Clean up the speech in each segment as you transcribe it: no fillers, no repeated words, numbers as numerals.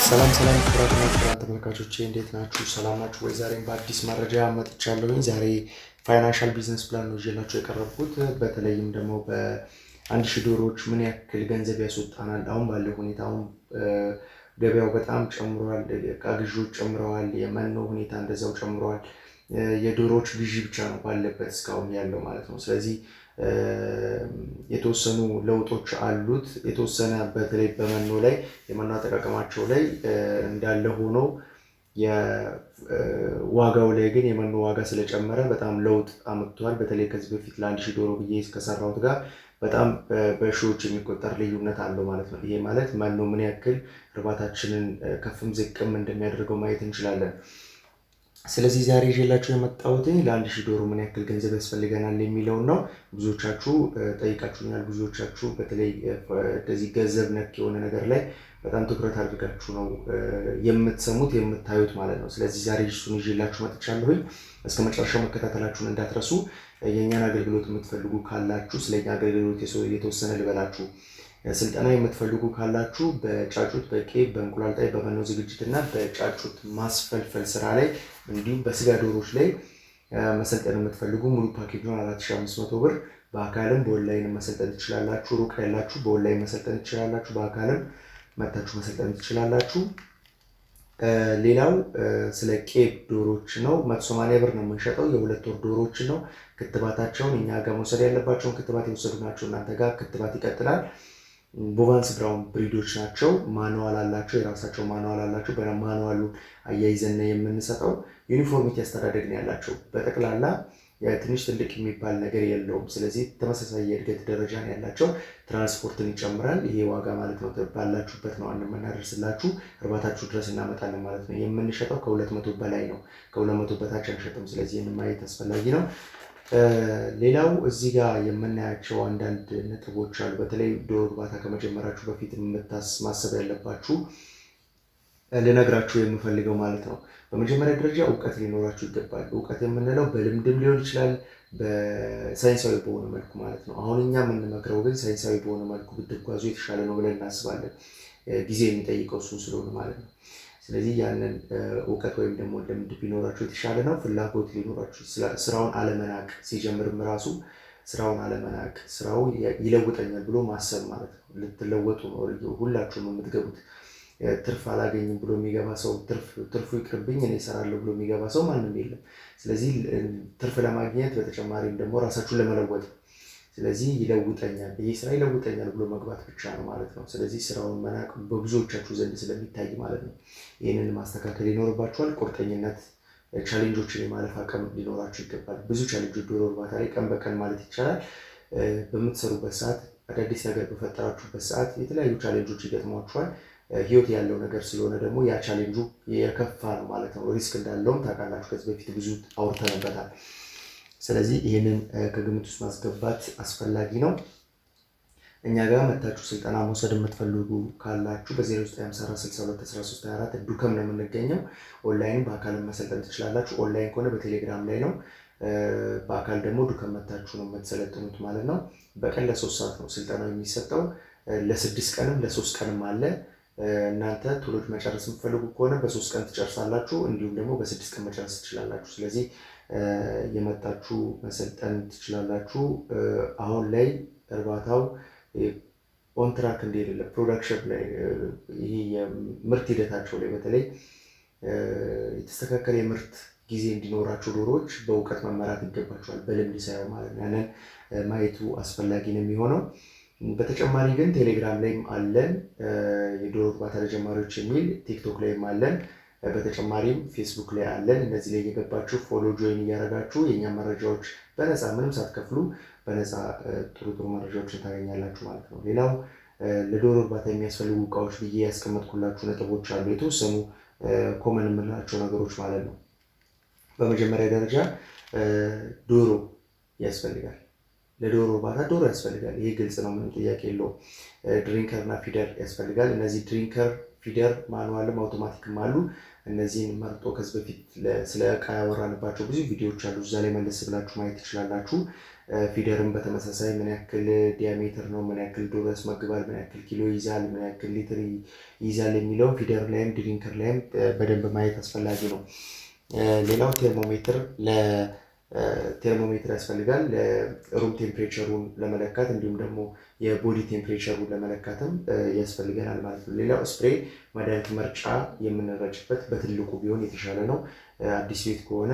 ሰላም ክቡራትና ክቡራን ተመልካቾቼ እንዴት ናችሁ? ሰላም ናችሁ ወይ? ዛሬም በአዲስ መረጃ መጥቻለሁኝ። ዛሬ ፋይናንሻል ቢዝነስ ፕላን ነው ይዤላችሁ የቀረብኩት። በተለይም ደግሞ በ1000 ዶሮዎች ምን ያክል ገንዘብ ያስወጣናል። አሁን ባለው ሁኔታ አሁን ገበያው በጣም ጨምሯል። እቃ ግዢዎች ጨምረዋል። የመኖ ሁኔታ እንደዛው ጨምሯል። የዶሮዎች ግዢ ብቻ ነው ባለበት እስካሁን ያለው ማለት ነው። ስለዚህ የተወሰኑ ለውጦች አሉት። የተወሰነ በተለይ በመኖ ላይ የመኖ አጠቃቀማቸው ላይ እንዳለ ሆኖ የዋጋው ላይ ግን የመኖ ዋጋ ስለጨመረ በጣም ለውጥ አመጥቷል። በተለይ ከዚህ በፊት ለ1000 ዶሮ ብዬ ከሰራሁት ጋር በጣም በሺዎች የሚቆጠር ልዩነት አለው ማለት ነው። ይሄ ማለት መኖ ምን ያክል እርባታችንን ከፍም ዝቅም እንደሚያደርገው ማየት እንችላለን። ስለዚህ ዛሬ ይዤላችሁ የመጣሁት ለ1000 ዶሮ ምን ያክል ገንዘብ ያስፈልገናል የሚለውን ነው። ብዙዎቻችሁ ጠይቃችሁኛል። ብዙዎቻችሁ በተለይ እንደዚህ ገንዘብ ነክ የሆነ ነገር ላይ በጣም ትኩረት አድርጋችሁ ነው የምትሰሙት የምታዩት ማለት ነው። ስለዚህ ዛሬ እሱን ይዤላችሁ መጥቻለሁኝ። እስከ መጨረሻው መከታተላችሁን እንዳትረሱ። የእኛን አገልግሎት የምትፈልጉ ካላችሁ ስለኛ አገልግሎት የተወሰነ ልበላችሁ። ስልጠና የምትፈልጉ ካላችሁ በጫጩት፣ በቄብ፣ በእንቁላል ጣይ፣ በመኖ ዝግጅት እና በጫጩት ማስፈልፈል ስራ ላይ እንዲሁም በስጋ ዶሮች ላይ መሰልጠን የምትፈልጉ ሙሉ ፓኬጁን 4500 ብር በአካልም በኦንላይን መሰልጠን ትችላላችሁ። ሩቅ ያላችሁ በኦንላይን መሰልጠን ትችላላችሁ። በአካልም መታችሁ መሰልጠን ትችላላችሁ። ሌላው ስለ ቄብ ዶሮች ነው። 180 ብር ነው የምንሸጠው። የ2 ወር ዶሮች ነው። ክትባታቸውን እኛ ጋር መውሰድ ያለባቸውን ክትባት የወሰዱ ናቸው። እናንተ ጋር ክትባት ይቀጥላል። ቦቫንስ ብራውን ብሪዶች ናቸው። ማኑዋል አላቸው። የራሳቸው ማኑዋል አላቸው። በማኑዋሉ አያይዘን የምንሰጠው። ዩኒፎርሚቲ አስተዳደግ ነው ያላቸው። በጠቅላላ ትንሽ ትልቅ የሚባል ነገር የለውም። ስለዚህ ተመሳሳይ የእድገት ደረጃ ነው ያላቸው። ትራንስፖርትን ይጨምራል። ይሄ ዋጋ ማለት ነው ባላችሁበት ነው የምናደርስላችሁ። እርባታችሁ ድረስ እናመጣለን ማለት ነው። የምንሸጠው ከ200 በላይ ነው። ከ200 በታች አንሸጥም። ስለዚህ ይህን ማየት አስፈላጊ ነው። ሌላው እዚህ ጋር የምናያቸው አንዳንድ ነጥቦች አሉ። በተለይ ዶሮ እርባታ ከመጀመራችሁ በፊት ማሰብ ያለባችሁ ልነግራችሁ የምፈልገው ማለት ነው። በመጀመሪያ ደረጃ እውቀት ሊኖራችሁ ይገባል። እውቀት የምንለው በልምድም ሊሆን ይችላል፣ በሳይንሳዊ በሆነ መልኩ ማለት ነው። አሁን እኛ የምንመክረው ግን ሳይንሳዊ በሆነ መልኩ ብትጓዙ የተሻለ ነው ብለን እናስባለን። ጊዜ የሚጠይቀው እሱን ስለሆነ ማለት ነው። ስለዚህ ያንን እውቀት ወይም ደግሞ ልምድ ቢኖራችሁ የተሻለ ነው። ፍላጎት ሊኖራችሁ፣ ስራውን አለመናቅ፣ ሲጀምርም ራሱ ስራውን አለመናቅ፣ ስራው ይለውጠኛል ብሎ ማሰብ ማለት ነው። ልትለወጡ ነው ሁላችሁም የምትገቡት። ትርፍ አላገኝም ብሎ የሚገባ ሰው ትርፉ ይቅርብኝ እኔ እሰራለሁ ብሎ የሚገባ ሰው ማንም የለም። ስለዚህ ትርፍ ለማግኘት በተጨማሪም ደግሞ ራሳችሁን ለመለወጥ፣ ስለዚህ ይለውጠኛል፣ ይህ ስራ ይለውጠኛል ብሎ መግባት ብቻ ነው ማለት ነው። ስለዚህ ስራውን መናቅ በብዙዎቻችሁ ዘንድ ስለሚታይ ማለት ነው። ይህንን ማስተካከል ይኖርባችኋል። ቁርጠኝነት፣ ቻሌንጆችን የማለፍ አቅም ሊኖራችሁ ይገባል። ብዙ ቻሌንጆች ዶሮ እርባታ ላይ ቀን በቀን ማለት ይቻላል በምትሰሩበት ሰዓት፣ አዳዲስ ነገር በፈጠራችሁበት ሰዓት የተለያዩ ቻሌንጆች ይገጥሟችኋል። ህይወት ያለው ነገር ስለሆነ ደግሞ ያ ቻሌንጁ የከፋ ነው ማለት ነው። ሪስክ እንዳለውም ታውቃላችሁ። ከዚህ በፊት ብዙ አውርተንበታል። ስለዚህ ይህንን ከግምት ውስጥ ማስገባት አስፈላጊ ነው። እኛ ጋር መታችሁ ስልጠና መውሰድ የምትፈልጉ ካላችሁ በ0954621324 ዱከም ነው የምንገኘው። ኦንላይን በአካልም መሰልጠን ትችላላችሁ። ኦንላይን ከሆነ በቴሌግራም ላይ ነው። በአካል ደግሞ ዱከም መታችሁ ነው የምትሰለጥኑት ማለት ነው። በቀን ለ3 ሰዓት ነው ስልጠናው የሚሰጠው። ለ6 ቀንም ለ3 ቀንም አለ። እናንተ ቶሎ መጨረስ የምትፈልጉ ከሆነ በ3 ቀን ትጨርሳላችሁ። እንዲሁም ደግሞ በ6 ቀን መጨረስ ትችላላችሁ። ስለዚህ የመጣችሁ መሰልጠን ትችላላችሁ። አሁን ላይ እርባታው ኦንትራክ እንደሌለ ፕሮዳክሽን ላይ ይሄ የምርት ሂደታቸው ላይ በተለይ የተስተካከለ የምርት ጊዜ እንዲኖራቸው ዶሮዎች በእውቀት መመራት ይገባቸዋል። በልምድ ሳይሆን ማለት ነው። ያንን ማየቱ አስፈላጊ ነው የሚሆነው። በተጨማሪ ግን ቴሌግራም ላይም አለን፣ የዶሮ እርባታ ለጀማሪዎች የሚል ቲክቶክ ላይም አለን። በተጨማሪም ፌስቡክ ላይ አለን። እነዚህ ላይ እየገባችሁ ፎሎ ጆይን እያደረጋችሁ የእኛ መረጃዎች በነፃ ምንም ሳትከፍሉ በነፃ ጥሩ ጥሩ መረጃዎችን ታገኛላችሁ ማለት ነው። ሌላው ለዶሮ እርባታ የሚያስፈልጉ እቃዎች ብዬ ያስቀመጥኩላችሁ ነጥቦች አሉ፣ የተወሰኑ ኮመን የምንላቸው ነገሮች ማለት ነው። በመጀመሪያ ደረጃ ዶሮ ያስፈልጋል። ለዶሮ እርባታ ዶሮ ያስፈልጋል። ይሄ ግልጽ ነው፣ ምንም ጥያቄ የለውም። ድሪንከር እና ፊደር ያስፈልጋል። እነዚህ ድሪንከር፣ ፊደር ማኑዋልም አውቶማቲክም አሉ። እነዚህን መርጦ ከዚህ በፊት ስለ እቃ ያወራንባቸው ብዙ ቪዲዮዎች አሉ፣ እዛ ላይ መለስ ብላችሁ ማየት ትችላላችሁ። ፊደርም በተመሳሳይ ምን ያክል ዲያሜትር ነው፣ ምን ያክል ዶሮ ያስመግባል፣ ምን ያክል ኪሎ ይይዛል፣ ምን ያክል ሊትር ይይዛል የሚለው ፊደር ላይም ድሪንከር ላይም በደንብ ማየት አስፈላጊ ነው። ሌላው ቴርሞሜትር ያስፈልጋል፣ ለሩም ቴምፕሬቸሩን ለመለካት እንዲሁም ደግሞ የቦዲ ቴምፕሬቸሩን ለመለካትም ያስፈልገናል ማለት ነው። ሌላው ስፕሬይ መድኃኒት መርጫ የምንረጭበት በትልቁ ቢሆን የተሻለ ነው። አዲስ ቤት ከሆነ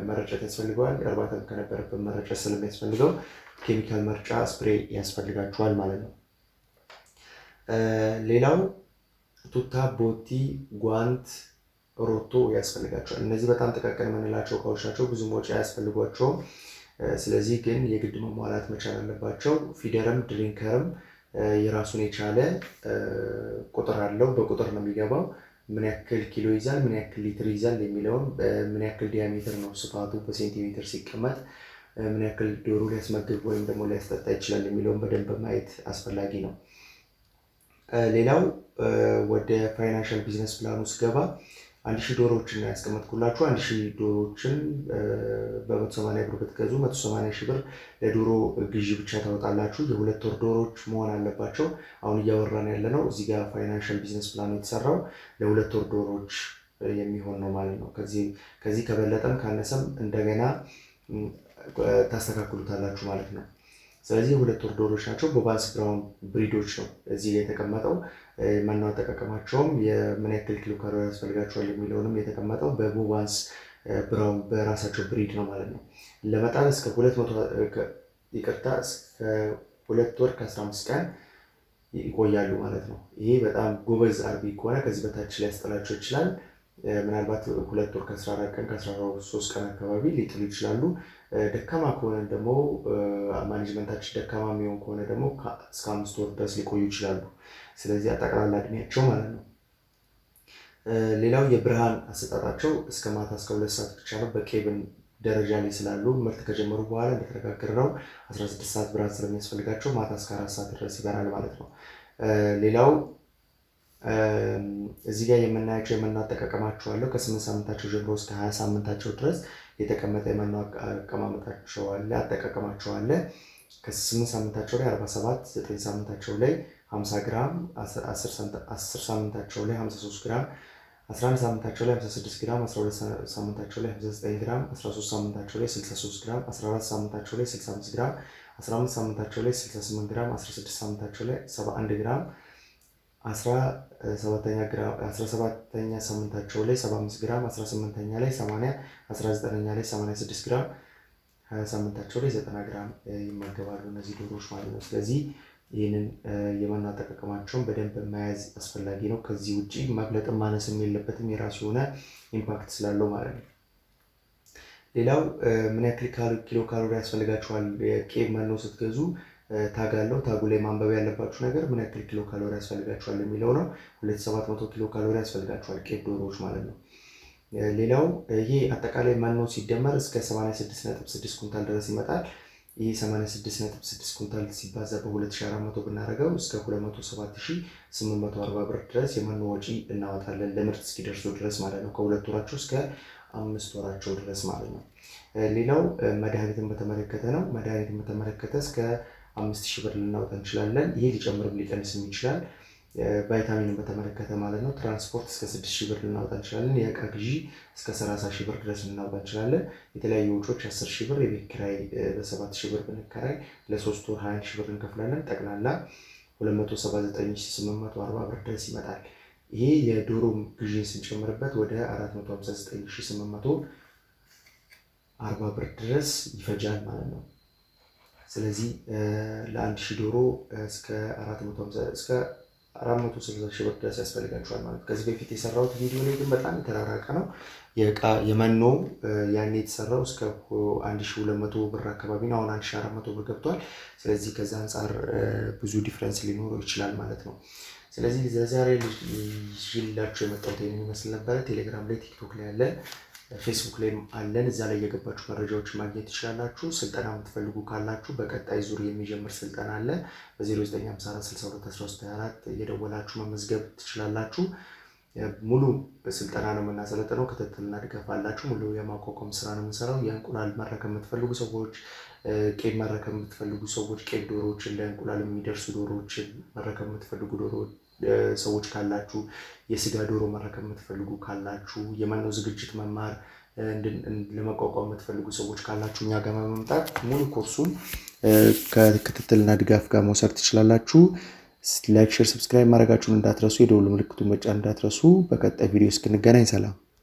መረጨት ያስፈልገዋል። እርባታም ከነበረበት መረጨት ስለሚያስፈልገው ኬሚካል መርጫ ስፕሬይ ያስፈልጋቸዋል ማለት ነው። ሌላው ቱታ፣ ቦቲ፣ ጓንት፣ ሮቶ ያስፈልጋቸዋል። እነዚህ በጣም ጥቃቅን የምንላቸው እቃዎች ናቸው፣ ብዙም ወጪ አያስፈልጓቸውም። ስለዚህ ግን የግድ መሟላት መቻል አለባቸው። ፊደርም ድሪንከርም የራሱን የቻለ ቁጥር አለው፣ በቁጥር ነው የሚገባው። ምን ያክል ኪሎ ይዛል፣ ምን ያክል ሊትር ይዛል የሚለውን ምን ያክል ዲያሜትር ነው ስፋቱ በሴንቲሜትር ሲቀመጥ ምን ያክል ዶሮ ሊያስመግብ ወይም ደግሞ ሊያስጠጣ ይችላል የሚለውን በደንብ ማየት አስፈላጊ ነው። ሌላው ወደ ፋይናንሻል ቢዝነስ ፕላኑ ስገባ 1000 ዶሮዎችን ያስቀመጥኩላችሁ። 1000 ዶሮዎችን በ180 ብር ብትገዙ 180 ሺህ ብር ለዶሮ ግዢ ብቻ ታወጣላችሁ። የ2 ወር ዶሮዎች መሆን አለባቸው። አሁን እያወራን ያለ ነው እዚህ ጋር ፋይናንሻል ቢዝነስ ፕላኑ የተሰራው ለ2 ወር ዶሮዎች የሚሆን ነው ማለት ነው። ከዚህ ከበለጠም ካነሰም እንደገና ታስተካክሉታላችሁ ማለት ነው። ስለዚህ የ2 ወር ዶሮዎች ናቸው። ቦባንስ ብራውን ብሪዶች ነው እዚህ ላይ የተቀመጠው። መኖ አጠቃቀማቸውም የምን ያክል ኪሎ ካሎሪ ያስፈልጋቸዋል የሚለውንም የተቀመጠው በቦባንስ ብራውን በራሳቸው ብሪድ ነው ማለት ነው። ለመጣል እስከ 2 ወር ከ15 ቀን ይቆያሉ ማለት ነው። ይሄ በጣም ጎበዝ አርቢ ከሆነ ከዚህ በታች ሊያስጠላቸው ይችላል። ምናልባት 2 ወር ከ14 ቀን ከ13 ቀን አካባቢ ሊጥሉ ይችላሉ። ደካማ ከሆነ ደግሞ ማኔጅመንታችን ደካማ የሚሆን ከሆነ ደግሞ እስከ 5 ወር ድረስ ሊቆዩ ይችላሉ። ስለዚህ አጠቃላይ እድሜያቸው ማለት ነው። ሌላው የብርሃን አሰጣጣቸው እስከ ማታ እስከ 2 ሰዓት ብቻ ነው። በኬብን ደረጃ ላይ ስላሉ ምርት ከጀመሩ በኋላ እንደተነጋገርነው 16 ሰዓት ብርሃን ስለሚያስፈልጋቸው ማታ እስከ 4 ሰዓት ድረስ ይበራል ማለት ነው። ሌላው እዚህ ጋር የምናያቸው የመኖ አጠቃቀማቸው አለው። ከ8 ሳምንታቸው ጀምሮ እስከ 20 ሳምንታቸው ድረስ የተቀመጠ የመኖ አቀማመጣቸው አለ፣ አጠቃቀማቸው አለ። ከ8 ሳምንታቸው ላይ 47፣ 9 ሳምንታቸው ላይ 50 ግራም፣ 10 ሳምንታቸው ላይ 53 ግራም፣ 11 ሳምንታቸው ላይ 56 ግራም፣ 12 ሳምንታቸው ላይ 59 ግራም፣ 13 ሳምንታቸው ላይ 63 ግራም፣ 14 ሳምንታቸው ላይ 65 ግራም፣ 15 ሳምንታቸው ላይ 68 ግራም፣ 16 ሳምንታቸው ላይ 71 ግራም፣ 17ኛ ሳምንታቸው ላይ 75 ግራም፣ 18ኛ ላይ 80፣ 19ኛ ላይ 86 ግራም፣ 20 ሳምንታቸው ላይ 90 ግራም ይመገባሉ እነዚህ ዶሮዎች ማለት ነው። ስለዚህ ይህንን የመኖ አጠቃቀማቸውን በደንብ መያዝ አስፈላጊ ነው። ከዚህ ውጭ መብለጥም ማነስም የለበትም፣ የራሱ የሆነ ኢምፓክት ስላለው ማለት ነው። ሌላው ምን ያክል ኪሎ ካሎሪ ያስፈልጋቸዋል የቄብ መኖ ስትገዙ ታግ አለው። ታጉ ላይ ማንበብ ያለባችሁ ነገር ምን ያክል ኪሎ ካሎሪ ያስፈልጋቸዋል የሚለው ነው። 2700 ኪሎ ካሎሪ ያስፈልጋቸዋል ቄብ ዶሮዎች ማለት ነው። ሌላው ይሄ አጠቃላይ መኖ ሲደመር እስከ 86.6 ኩንታል ድረስ ይመጣል። ይህ 86.6 ኩንታል ሲባዛ በ2400 ብናደርገው እስከ 207840 ብር ድረስ የመኖ ወጪ እናወጣለን ለምርት እስኪደርሱ ድረስ ማለት ነው። ከ2 ወራቸው እስከ 5 ወራቸው ድረስ ማለት ነው። ሌላው መድኃኒትን በተመለከተ ነው። መድኃኒትን በተመለከተ እስከ 5000 ብር ልናወጣ እንችላለን። ይሄ ሊጨምርም ሊቀንስም ይችላል። ቫይታሚንን በተመለከተ ማለት ነው። ትራንስፖርት እስከ 6000 ብር ልናወጣ እንችላለን። የእቃ ግዢ እስከ 30000 ብር ድረስ ልናወጣ እንችላለን። የተለያዩ ወጪዎች 10000 ብር፣ የቤት ኪራይ በ7000 ብር ብንከራይ ለ3 ወር 20000 ብር እንከፍላለን። ጠቅላላ 279840 ብር ድረስ ይመጣል። ይሄ የዶሮ ግዢን ስንጨምርበት ወደ 459840 ብር ድረስ ይፈጃል ማለት ነው። ስለዚህ ለ1000 ዶሮ እስከ 460 ሺህ ብር ድረስ ያስፈልጋችኋል ማለት ነው። ከዚህ በፊት የሰራሁት ቪዲዮ ላይ ግን በጣም የተራራቀ ነው። የመኖ ያኔ የተሰራው እስከ 1200 ብር አካባቢ ነው። አሁን 1400 ብር ገብቷል። ስለዚህ ከዛ አንጻር ብዙ ዲፍረንስ ሊኖረው ይችላል ማለት ነው። ስለዚህ ዛሬ ይዤላችሁ የመጣሁት ይሄን ይመስል ነበረ። ቴሌግራም ላይ፣ ቲክቶክ ላይ አለን፣ ፌስቡክ ላይ አለን። እዛ ላይ የገባችሁ መረጃዎችን ማግኘት ትችላላችሁ። ስልጠና የምትፈልጉ ካላችሁ በቀጣይ ዙር የሚጀምር ስልጠና አለ። በ0954621324 እየደወላችሁ መመዝገብ ትችላላችሁ። ሙሉ ስልጠና ነው የምናሰለጥነው። ክትትልና ድጋፍ አላችሁ። ሙሉ የማቋቋም ስራ ነው የምንሰራው። የእንቁላል መረከብ የምትፈልጉ ሰዎች፣ ቄብ መረከብ የምትፈልጉ ሰዎች፣ ቄብ ዶሮዎችን ለእንቁላል የሚደርሱ ዶሮዎችን መረከብ የምትፈልጉ ሰዎች ካላችሁ፣ የስጋ ዶሮ መረከብ የምትፈልጉ ካላችሁ፣ የመኖ ዝግጅት መማር ለመቋቋም የምትፈልጉ ሰዎች ካላችሁ እኛ ጋር በመምጣት ሙሉ ኮርሱን ከክትትልና ድጋፍ ጋር መውሰድ ትችላላችሁ። ላይክ፣ ሼር፣ ሰብስክራይብ ማድረጋችሁን እንዳትረሱ። የደወል ምልክቱን መጫን እንዳትረሱ። በቀጣይ ቪዲዮ እስክንገናኝ ሰላም።